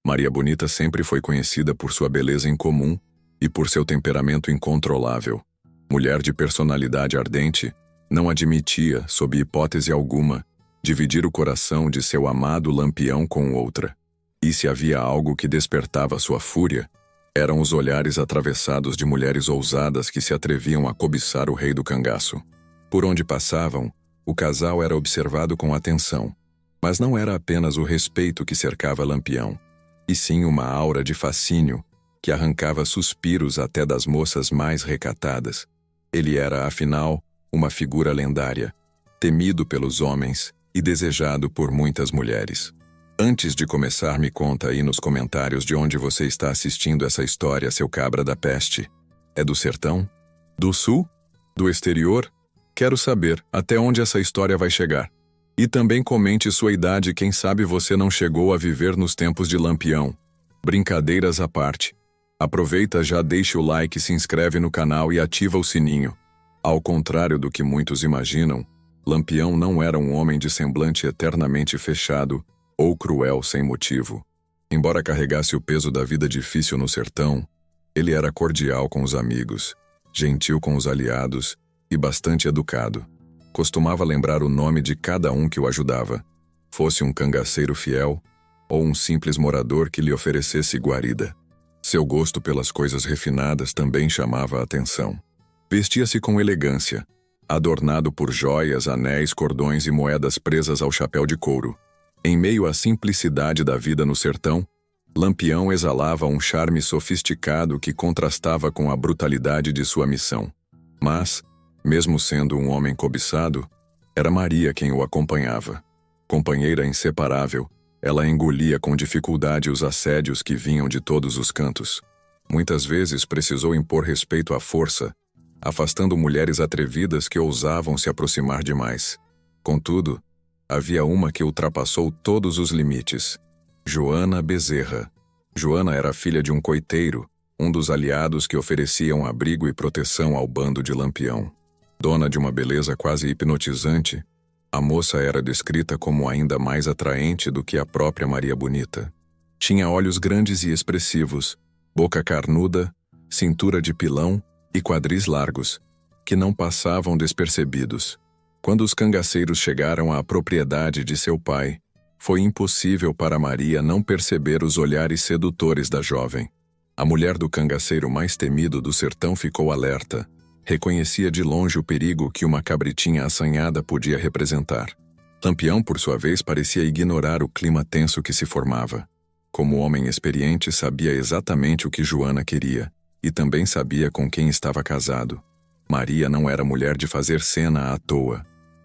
Maria Bonita sempre foi conhecida por sua beleza incomum e por seu temperamento incontrolável. Mulher de personalidade ardente, não admitia, sob hipótese alguma, dividir o coração de seu amado Lampião com outra. E se havia algo que despertava sua fúria, eram os olhares atravessados de mulheres ousadas que se atreviam a cobiçar o rei do cangaço. Por onde passavam, o casal era observado com atenção, mas não era apenas o respeito que cercava Lampião, e sim uma aura de fascínio que arrancava suspiros até das moças mais recatadas. Ele era, afinal, uma figura lendária, temido pelos homens e desejado por muitas mulheres. Antes de começar, me conta aí nos comentários de onde você está assistindo essa história, seu cabra da peste. É do sertão? Do sul? Do exterior? Quero saber até onde essa história vai chegar. E também comente sua idade, quem sabe você não chegou a viver nos tempos de Lampião. Brincadeiras à parte. Aproveita já, deixa o like, se inscreve no canal e ativa o sininho. Ao contrário do que muitos imaginam, Lampião não era um homem de semblante eternamente fechado ou cruel sem motivo. Embora carregasse o peso da vida difícil no sertão, ele era cordial com os amigos, gentil com os aliados e bastante educado. Costumava lembrar o nome de cada um que o ajudava, fosse um cangaceiro fiel ou um simples morador que lhe oferecesse guarida. Seu gosto pelas coisas refinadas também chamava a atenção. Vestia-se com elegância, adornado por joias, anéis, cordões e moedas presas ao chapéu de couro. Em meio à simplicidade da vida no sertão, Lampião exalava um charme sofisticado que contrastava com a brutalidade de sua missão. Mas, mesmo sendo um homem cobiçado, era Maria quem o acompanhava. Companheira inseparável, ela engolia com dificuldade os assédios que vinham de todos os cantos. Muitas vezes precisou impor respeito à força, afastando mulheres atrevidas que ousavam se aproximar demais. Contudo, havia uma que ultrapassou todos os limites: Joana Bezerra. Joana era filha de um coiteiro, um dos aliados que ofereciam abrigo e proteção ao bando de Lampião. Dona de uma beleza quase hipnotizante, a moça era descrita como ainda mais atraente do que a própria Maria Bonita. Tinha olhos grandes e expressivos, boca carnuda, cintura de pilão e quadris largos, que não passavam despercebidos. Quando os cangaceiros chegaram à propriedade de seu pai, foi impossível para Maria não perceber os olhares sedutores da jovem. A mulher do cangaceiro mais temido do sertão ficou alerta. Reconhecia de longe o perigo que uma cabritinha assanhada podia representar. Lampião, por sua vez, parecia ignorar o clima tenso que se formava. Como homem experiente, sabia exatamente o que Joana queria, e também sabia com quem estava casado. Maria não era mulher de fazer cena à toa.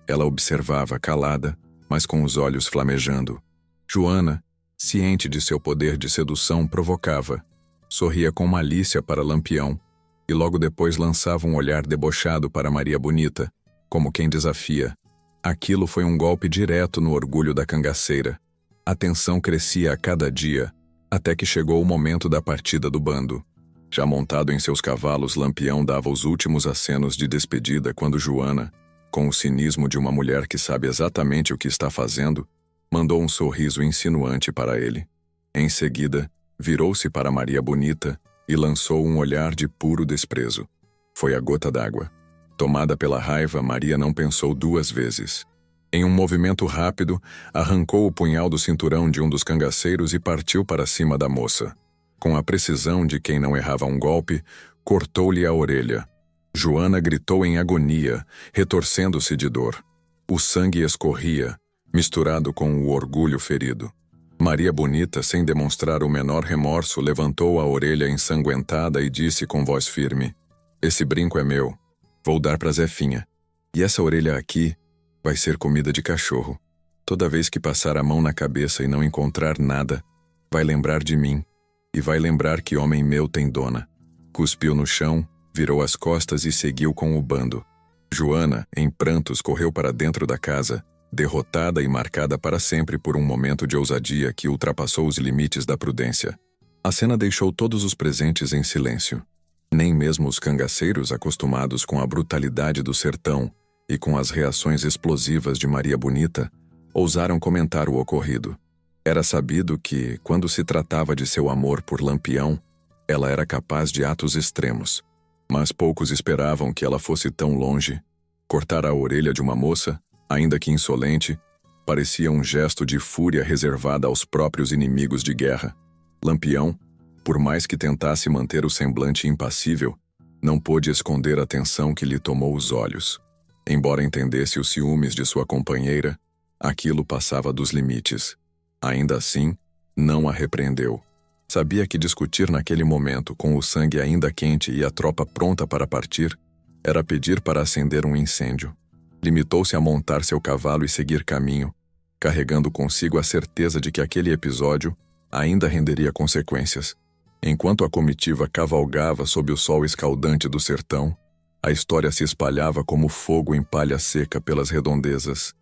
Ela observava calada, mas com os olhos flamejando. Joana, ciente de seu poder de sedução, provocava. Sorria com malícia para Lampião, e logo depois lançava um olhar debochado para Maria Bonita, como quem desafia. Aquilo foi um golpe direto no orgulho da cangaceira. A tensão crescia a cada dia, até que chegou o momento da partida do bando. Já montado em seus cavalos, Lampião dava os últimos acenos de despedida quando Joana, com o cinismo de uma mulher que sabe exatamente o que está fazendo, mandou um sorriso insinuante para ele. Em seguida, virou-se para Maria Bonita e lançou um olhar de puro desprezo. Foi a gota d'água. Tomada pela raiva, Maria não pensou duas vezes. Em um movimento rápido, arrancou o punhal do cinturão de um dos cangaceiros e partiu para cima da moça. Com a precisão de quem não errava um golpe, cortou-lhe a orelha. Joana gritou em agonia, retorcendo-se de dor. O sangue escorria, misturado com o orgulho ferido. Maria Bonita, sem demonstrar o menor remorso, levantou a orelha ensanguentada e disse com voz firme: "Esse brinco é meu. Vou dar pra Zefinha. E essa orelha aqui vai ser comida de cachorro. Toda vez que passar a mão na cabeça e não encontrar nada, vai lembrar de mim. E vai lembrar que homem meu tem dona." Cuspiu no chão, virou as costas e seguiu com o bando. Joana, em prantos, correu para dentro da casa, derrotada e marcada para sempre por um momento de ousadia que ultrapassou os limites da prudência. A cena deixou todos os presentes em silêncio. Nem mesmo os cangaceiros, acostumados com a brutalidade do sertão e com as reações explosivas de Maria Bonita, ousaram comentar o ocorrido. Era sabido que, quando se tratava de seu amor por Lampião, ela era capaz de atos extremos. Mas poucos esperavam que ela fosse tão longe. Cortar a orelha de uma moça, ainda que insolente, parecia um gesto de fúria reservada aos próprios inimigos de guerra. Lampião, por mais que tentasse manter o semblante impassível, não pôde esconder a tensão que lhe tomou os olhos. Embora entendesse os ciúmes de sua companheira, aquilo passava dos limites. Ainda assim, não a repreendeu. Sabia que discutir naquele momento, com o sangue ainda quente e a tropa pronta para partir, era pedir para acender um incêndio. Limitou-se a montar seu cavalo e seguir caminho, carregando consigo a certeza de que aquele episódio ainda renderia consequências. Enquanto a comitiva cavalgava sob o sol escaldante do sertão, a história se espalhava como fogo em palha seca pelas redondezas.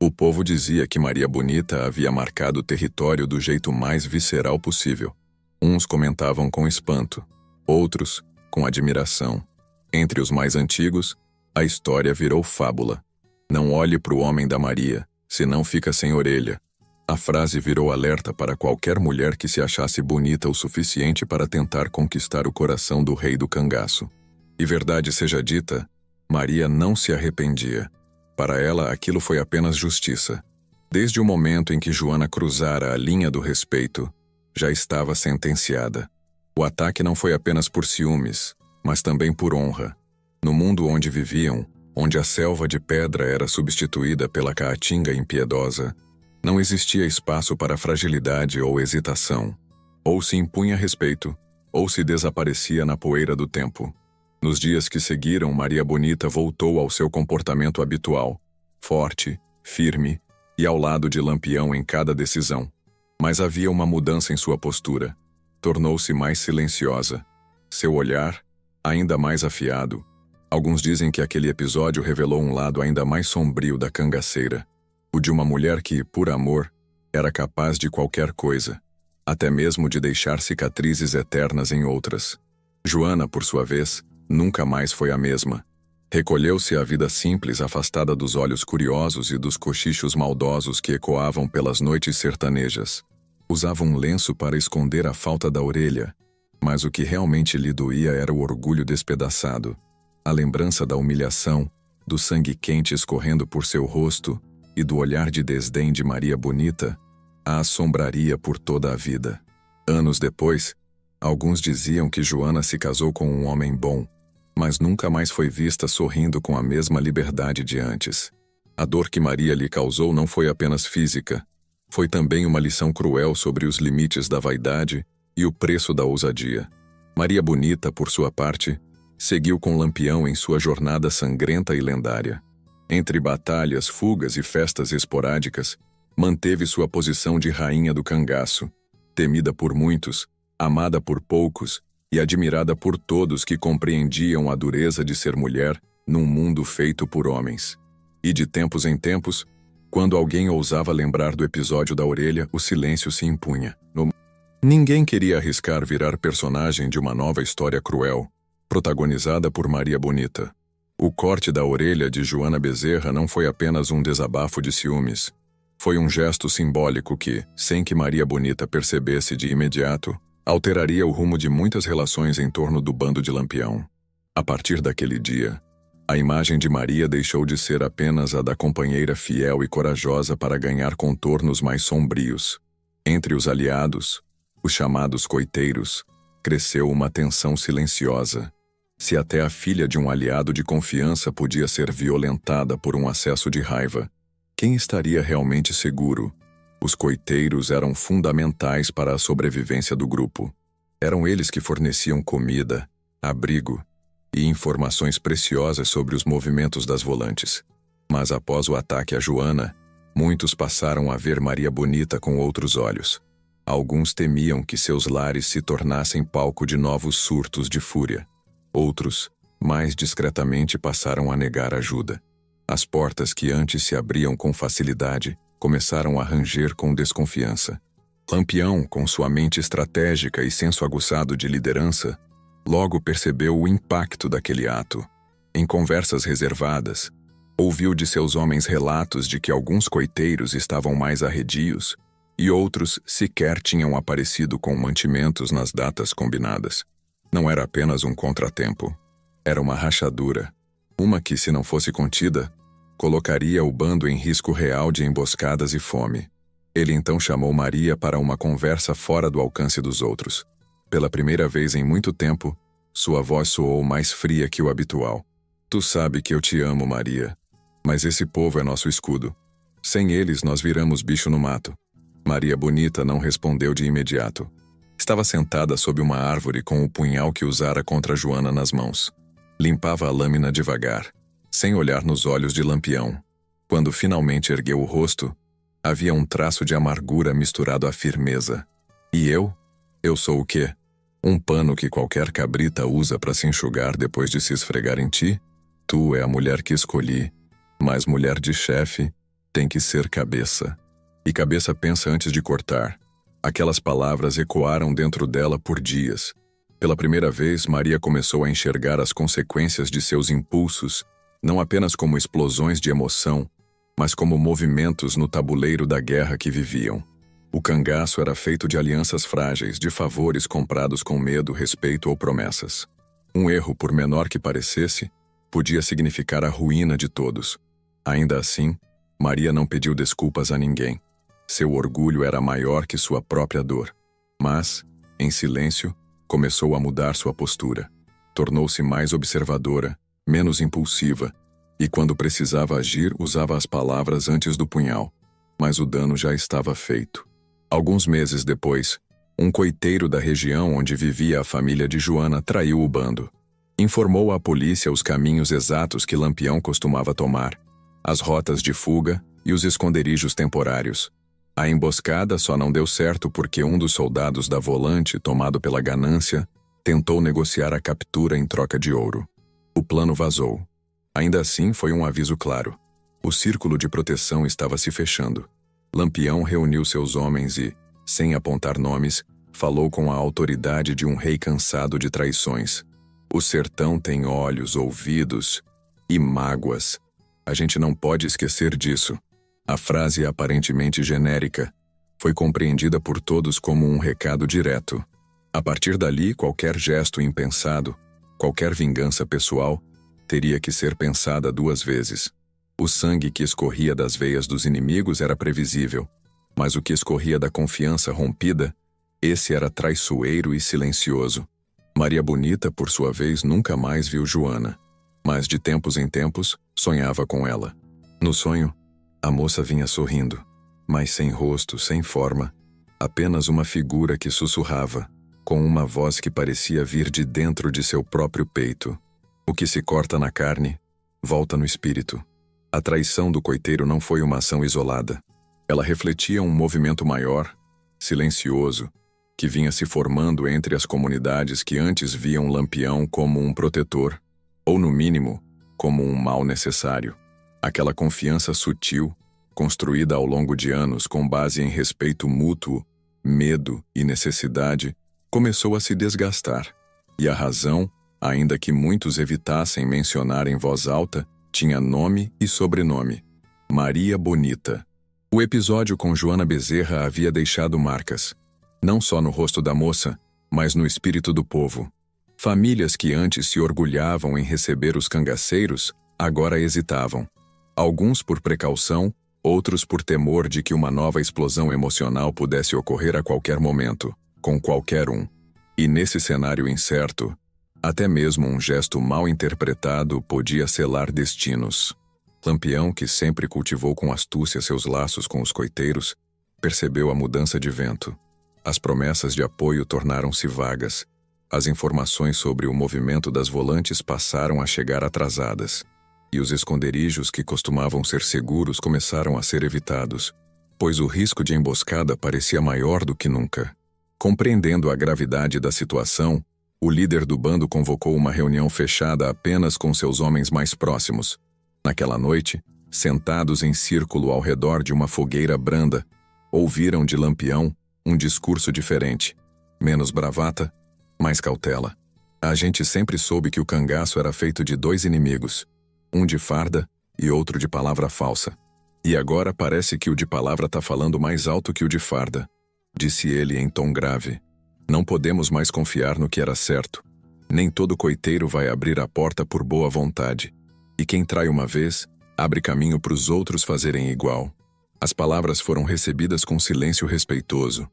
O povo dizia que Maria Bonita havia marcado o território do jeito mais visceral possível. Uns comentavam com espanto, outros com admiração. Entre os mais antigos, a história virou fábula. Não olhe para o homem da Maria, senão fica sem orelha. A frase virou alerta para qualquer mulher que se achasse bonita o suficiente para tentar conquistar o coração do rei do cangaço. E verdade seja dita, Maria não se arrependia. Para ela, aquilo foi apenas justiça. Desde o momento em que Joana cruzara a linha do respeito, já estava sentenciada. O ataque não foi apenas por ciúmes, mas também por honra. No mundo onde viviam, onde a selva de pedra era substituída pela caatinga impiedosa, não existia espaço para fragilidade ou hesitação. Ou se impunha respeito, ou se desaparecia na poeira do tempo. Nos dias que seguiram, Maria Bonita voltou ao seu comportamento habitual, forte, firme e ao lado de Lampião em cada decisão. Mas havia uma mudança em sua postura. Tornou-se mais silenciosa. Seu olhar, ainda mais afiado. Alguns dizem que aquele episódio revelou um lado ainda mais sombrio da cangaceira. O de uma mulher que, por amor, era capaz de qualquer coisa, até mesmo de deixar cicatrizes eternas em outras. Joana, por sua vez, nunca mais foi a mesma. Recolheu-se à vida simples, afastada dos olhos curiosos e dos cochichos maldosos que ecoavam pelas noites sertanejas. Usava um lenço para esconder a falta da orelha, mas o que realmente lhe doía era o orgulho despedaçado. A lembrança da humilhação, do sangue quente escorrendo por seu rosto e do olhar de desdém de Maria Bonita, a assombraria por toda a vida. Anos depois, alguns diziam que Joana se casou com um homem bom, mas nunca mais foi vista sorrindo com a mesma liberdade de antes. A dor que Maria lhe causou não foi apenas física, foi também uma lição cruel sobre os limites da vaidade e o preço da ousadia. Maria Bonita, por sua parte, seguiu com Lampião em sua jornada sangrenta e lendária. Entre batalhas, fugas e festas esporádicas, manteve sua posição de rainha do cangaço, temida por muitos, amada por poucos e admirada por todos que compreendiam a dureza de ser mulher num mundo feito por homens. E de tempos em tempos, quando alguém ousava lembrar do episódio da orelha, o silêncio se impunha. Ninguém queria arriscar virar personagem de uma nova história cruel, protagonizada por Maria Bonita. O corte da orelha de Joana Bezerra não foi apenas um desabafo de ciúmes. Foi um gesto simbólico que, sem que Maria Bonita percebesse de imediato, alteraria o rumo de muitas relações em torno do bando de Lampião. A partir daquele dia, a imagem de Maria deixou de ser apenas a da companheira fiel e corajosa para ganhar contornos mais sombrios. Entre os aliados, os chamados coiteiros, cresceu uma tensão silenciosa. Se até a filha de um aliado de confiança podia ser violentada por um acesso de raiva, quem estaria realmente seguro? Os coiteiros eram fundamentais para a sobrevivência do grupo. Eram eles que forneciam comida, abrigo e informações preciosas sobre os movimentos das volantes. Mas após o ataque a Joana, muitos passaram a ver Maria Bonita com outros olhos. Alguns temiam que seus lares se tornassem palco de novos surtos de fúria. Outros, mais discretamente, passaram a negar ajuda. As portas que antes se abriam com facilidade começaram a ranger com desconfiança. Lampião, com sua mente estratégica e senso aguçado de liderança, logo percebeu o impacto daquele ato. Em conversas reservadas, ouviu de seus homens relatos de que alguns coiteiros estavam mais arredios e outros sequer tinham aparecido com mantimentos nas datas combinadas. Não era apenas um contratempo. Era uma rachadura. Uma que, se não fosse contida, colocaria o bando em risco real de emboscadas e fome. Ele então chamou Maria para uma conversa fora do alcance dos outros. Pela primeira vez em muito tempo, sua voz soou mais fria que o habitual. Tu sabe que eu te amo, Maria. Mas esse povo é nosso escudo. Sem eles, nós viramos bicho no mato. Maria Bonita não respondeu de imediato. Estava sentada sob uma árvore com o punhal que usara contra Joana nas mãos. Limpava a lâmina devagar, sem olhar nos olhos de Lampião. Quando finalmente ergueu o rosto, havia um traço de amargura misturado à firmeza. E eu? Eu sou o quê? Um pano que qualquer cabrita usa para se enxugar depois de se esfregar em ti? Tu é a mulher que escolhi, mas mulher de chefe tem que ser cabeça. E cabeça pensa antes de cortar. Aquelas palavras ecoaram dentro dela por dias. Pela primeira vez, Maria começou a enxergar as consequências de seus impulsos, não apenas como explosões de emoção, mas como movimentos no tabuleiro da guerra que viviam. O cangaço era feito de alianças frágeis, de favores comprados com medo, respeito ou promessas. Um erro, por menor que parecesse, podia significar a ruína de todos. Ainda assim, Maria não pediu desculpas a ninguém. Seu orgulho era maior que sua própria dor. Mas, em silêncio, começou a mudar sua postura. Tornou-se mais observadora, menos impulsiva, e quando precisava agir, usava as palavras antes do punhal. Mas o dano já estava feito. Alguns meses depois, um coiteiro da região onde vivia a família de Joana traiu o bando. Informou à polícia os caminhos exatos que Lampião costumava tomar, as rotas de fuga e os esconderijos temporários. A emboscada só não deu certo porque um dos soldados da Volante, tomado pela ganância, tentou negociar a captura em troca de ouro. O plano vazou. Ainda assim, foi um aviso claro. O círculo de proteção estava se fechando. Lampião reuniu seus homens e, sem apontar nomes, falou com a autoridade de um rei cansado de traições. O sertão tem olhos, ouvidos e mágoas. A gente não pode esquecer disso. A frase aparentemente genérica foi compreendida por todos como um recado direto. A partir dali, qualquer gesto impensado, qualquer vingança pessoal, teria que ser pensada 2 vezes. O sangue que escorria das veias dos inimigos era previsível, mas o que escorria da confiança rompida, esse era traiçoeiro e silencioso. Maria Bonita, por sua vez, nunca mais viu Joana, mas de tempos em tempos sonhava com ela. No sonho, a moça vinha sorrindo, mas sem rosto, sem forma, apenas uma figura que sussurrava, com uma voz que parecia vir de dentro de seu próprio peito. O que se corta na carne, volta no espírito. A traição do coiteiro não foi uma ação isolada. Ela refletia um movimento maior, silencioso, que vinha se formando entre as comunidades que antes viam Lampião como um protetor, ou no mínimo, como um mal necessário. Aquela confiança sutil, construída ao longo de anos com base em respeito mútuo, medo e necessidade, começou a se desgastar. E a razão, ainda que muitos evitassem mencionar em voz alta, tinha nome e sobrenome: Maria Bonita. O episódio com Joana Bezerra havia deixado marcas, não só no rosto da moça, mas no espírito do povo. Famílias que antes se orgulhavam em receber os cangaceiros, agora hesitavam. Alguns por precaução, outros por temor de que uma nova explosão emocional pudesse ocorrer a qualquer momento, com qualquer um. E nesse cenário incerto, até mesmo um gesto mal interpretado podia selar destinos. Lampião, que sempre cultivou com astúcia seus laços com os coiteiros, percebeu a mudança de vento. As promessas de apoio tornaram-se vagas. As informações sobre o movimento das volantes passaram a chegar atrasadas. E os esconderijos que costumavam ser seguros começaram a ser evitados, pois o risco de emboscada parecia maior do que nunca. Compreendendo a gravidade da situação, o líder do bando convocou uma reunião fechada apenas com seus homens mais próximos. Naquela noite, sentados em círculo ao redor de uma fogueira branda, ouviram de Lampião um discurso diferente, menos bravata, mais cautela. A gente sempre soube que o cangaço era feito de 2 inimigos, um de farda e outro de palavra falsa. E agora parece que o de palavra tá falando mais alto que o de farda, disse ele em tom grave. Não podemos mais confiar no que era certo. Nem todo coiteiro vai abrir a porta por boa vontade. E quem trai uma vez, abre caminho para os outros fazerem igual. As palavras foram recebidas com silêncio respeitoso.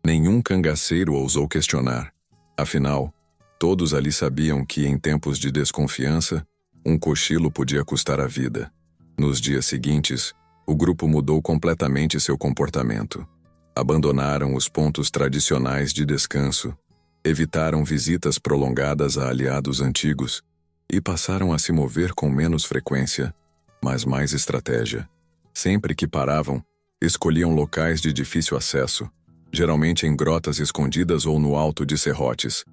Nenhum cangaceiro ousou questionar. Afinal, todos ali sabiam que, em tempos de desconfiança, um cochilo podia custar a vida. Nos dias seguintes, o grupo mudou completamente seu comportamento. Abandonaram os pontos tradicionais de descanso, evitaram visitas prolongadas a aliados antigos e passaram a se mover com menos frequência, mas mais estratégia. Sempre que paravam, escolhiam locais de difícil acesso, geralmente em grotas escondidas ou no alto de serrotes,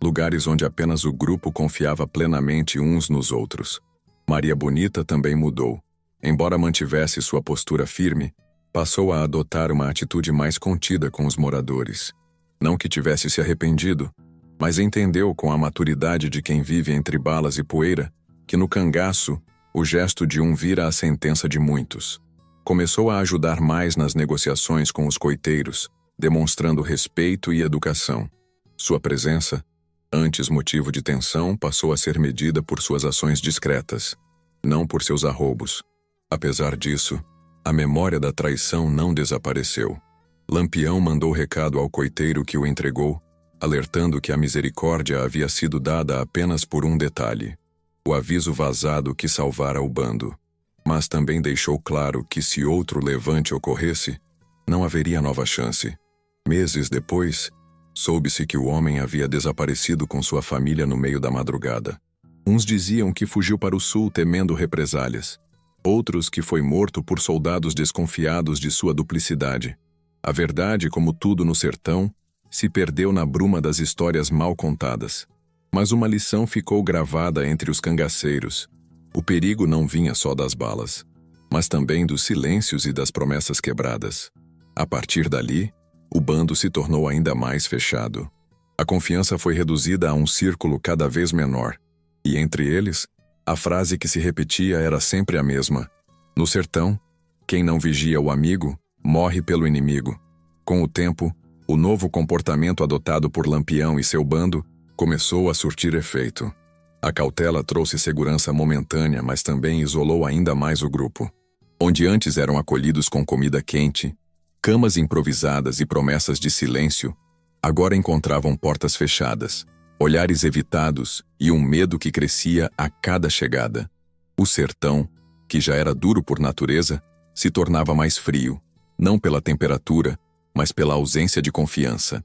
lugares onde apenas o grupo confiava plenamente uns nos outros. Maria Bonita também mudou. Embora mantivesse sua postura firme, passou a adotar uma atitude mais contida com os moradores. Não que tivesse se arrependido, mas entendeu com a maturidade de quem vive entre balas e poeira que no cangaço o gesto de um vira a sentença de muitos. Começou a ajudar mais nas negociações com os coiteiros, demonstrando respeito e educação. Sua presença, antes motivo de tensão, passou a ser medida por suas ações discretas, não por seus arroubos. Apesar disso, a memória da traição não desapareceu. Lampião mandou recado ao coiteiro que o entregou, alertando que a misericórdia havia sido dada apenas por um detalhe: o aviso vazado que salvara o bando. Mas também deixou claro que se outro levante ocorresse, não haveria nova chance. Meses depois, soube-se que o homem havia desaparecido com sua família no meio da madrugada. Uns diziam que fugiu para o sul temendo represálias. Outros que foi morto por soldados desconfiados de sua duplicidade. A verdade, como tudo no sertão, se perdeu na bruma das histórias mal contadas. Mas uma lição ficou gravada entre os cangaceiros. O perigo não vinha só das balas, mas também dos silêncios e das promessas quebradas. A partir dali, o bando se tornou ainda mais fechado. A confiança foi reduzida a um círculo cada vez menor, e entre eles, a frase que se repetia era sempre a mesma: no sertão, quem não vigia o amigo, morre pelo inimigo. Com o tempo, o novo comportamento adotado por Lampião e seu bando começou a surtir efeito. A cautela trouxe segurança momentânea, mas também isolou ainda mais o grupo. Onde antes eram acolhidos com comida quente, camas improvisadas e promessas de silêncio, agora encontravam portas fechadas, olhares evitados e um medo que crescia a cada chegada. O sertão, que já era duro por natureza, se tornava mais frio, não pela temperatura, mas pela ausência de confiança.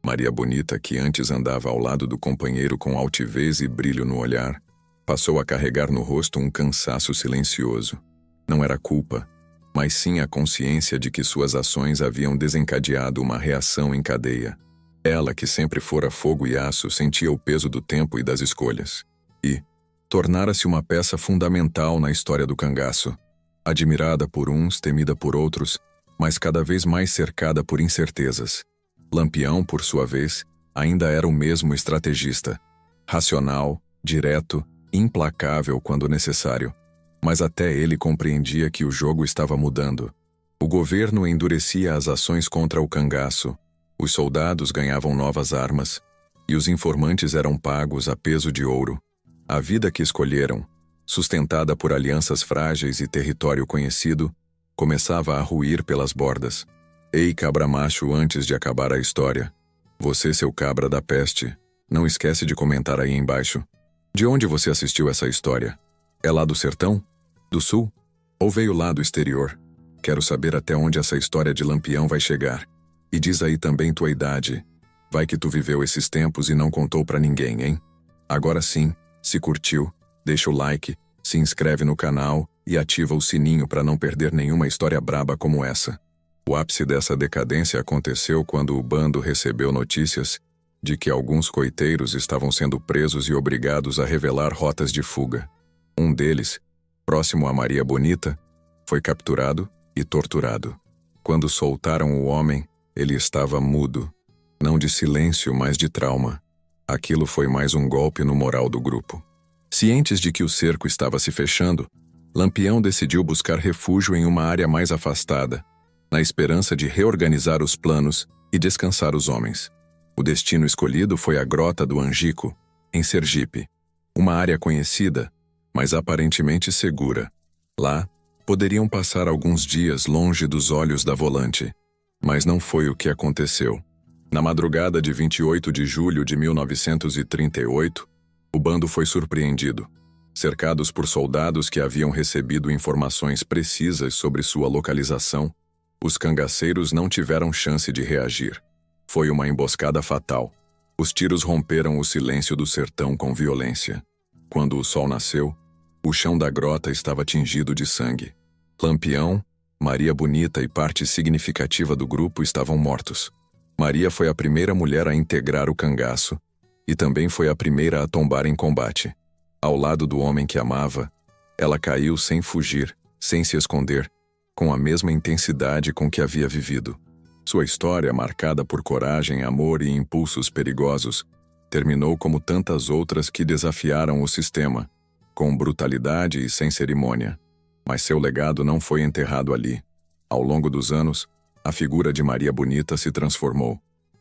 Maria Bonita, que antes andava ao lado do companheiro com altivez e brilho no olhar, passou a carregar no rosto um cansaço silencioso. Não era culpa, mas sim a consciência de que suas ações haviam desencadeado uma reação em cadeia. Ela, que sempre fora fogo e aço, sentia o peso do tempo e das escolhas. E tornara-se uma peça fundamental na história do cangaço, admirada por uns, temida por outros, mas cada vez mais cercada por incertezas. Lampião, por sua vez, ainda era o mesmo estrategista, racional, direto, implacável quando necessário, mas até ele compreendia que o jogo estava mudando. O governo endurecia as ações contra o cangaço, os soldados ganhavam novas armas, e os informantes eram pagos a peso de ouro. A vida que escolheram, sustentada por alianças frágeis e território conhecido, começava a ruir pelas bordas. Ei, cabra macho, antes de acabar a história. Você, seu cabra da peste, não esquece de comentar aí embaixo. De onde você assistiu essa história? É lá do sertão? Do sul? Ou veio lá do exterior? Quero saber até onde essa história de Lampião vai chegar. E diz aí também tua idade. Vai que tu viveu esses tempos e não contou pra ninguém, hein? Agora sim, se curtiu, deixa o like, se inscreve no canal e ativa o sininho para não perder nenhuma história braba como essa. O ápice dessa decadência aconteceu quando o bando recebeu notícias de que alguns coiteiros estavam sendo presos e obrigados a revelar rotas de fuga. Um deles, próximo a Maria Bonita, foi capturado e torturado. Quando soltaram o homem, ele estava mudo, não de silêncio, mas de trauma. Aquilo foi mais um golpe no moral do grupo. Cientes de que o cerco estava se fechando, Lampião decidiu buscar refúgio em uma área mais afastada, na esperança de reorganizar os planos e descansar os homens. O destino escolhido foi a Grota do Angico, em Sergipe, uma área conhecida, mas aparentemente segura. Lá, poderiam passar alguns dias longe dos olhos da volante. Mas não foi o que aconteceu. Na madrugada de 28 de julho de 1938, o bando foi surpreendido. Cercados por soldados que haviam recebido informações precisas sobre sua localização, os cangaceiros não tiveram chance de reagir. Foi uma emboscada fatal. Os tiros romperam o silêncio do sertão com violência. Quando o sol nasceu, o chão da grota estava tingido de sangue. Lampião, Maria Bonita e parte significativa do grupo estavam mortos. Maria foi a primeira mulher a integrar o cangaço e também foi a primeira a tombar em combate. Ao lado do homem que amava, ela caiu sem fugir, sem se esconder, com a mesma intensidade com que havia vivido. Sua história, marcada por coragem, amor e impulsos perigosos, terminou como tantas outras que desafiaram o sistema, com brutalidade e sem cerimônia. Mas seu legado não foi enterrado ali. Ao longo dos anos, a figura de Maria Bonita se transformou.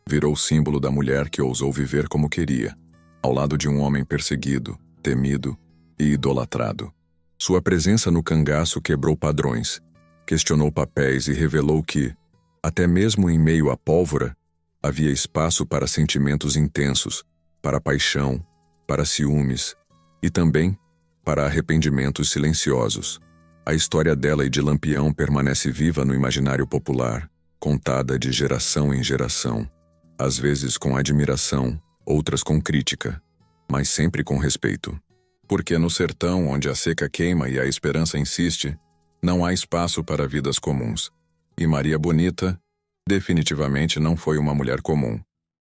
Virou símbolo da mulher que ousou viver como queria, ao lado de um homem perseguido, temido e idolatrado. Sua presença no cangaço quebrou padrões, questionou papéis e revelou que, até mesmo em meio à pólvora, havia espaço para sentimentos intensos, para paixão, para ciúmes e também para arrependimentos silenciosos. A história dela e de Lampião permanece viva no imaginário popular, contada de geração em geração, às vezes com admiração, outras com crítica, mas sempre com respeito. Porque no sertão, onde a seca queima e a esperança insiste, não há espaço para vidas comuns. E Maria Bonita definitivamente não foi uma mulher comum.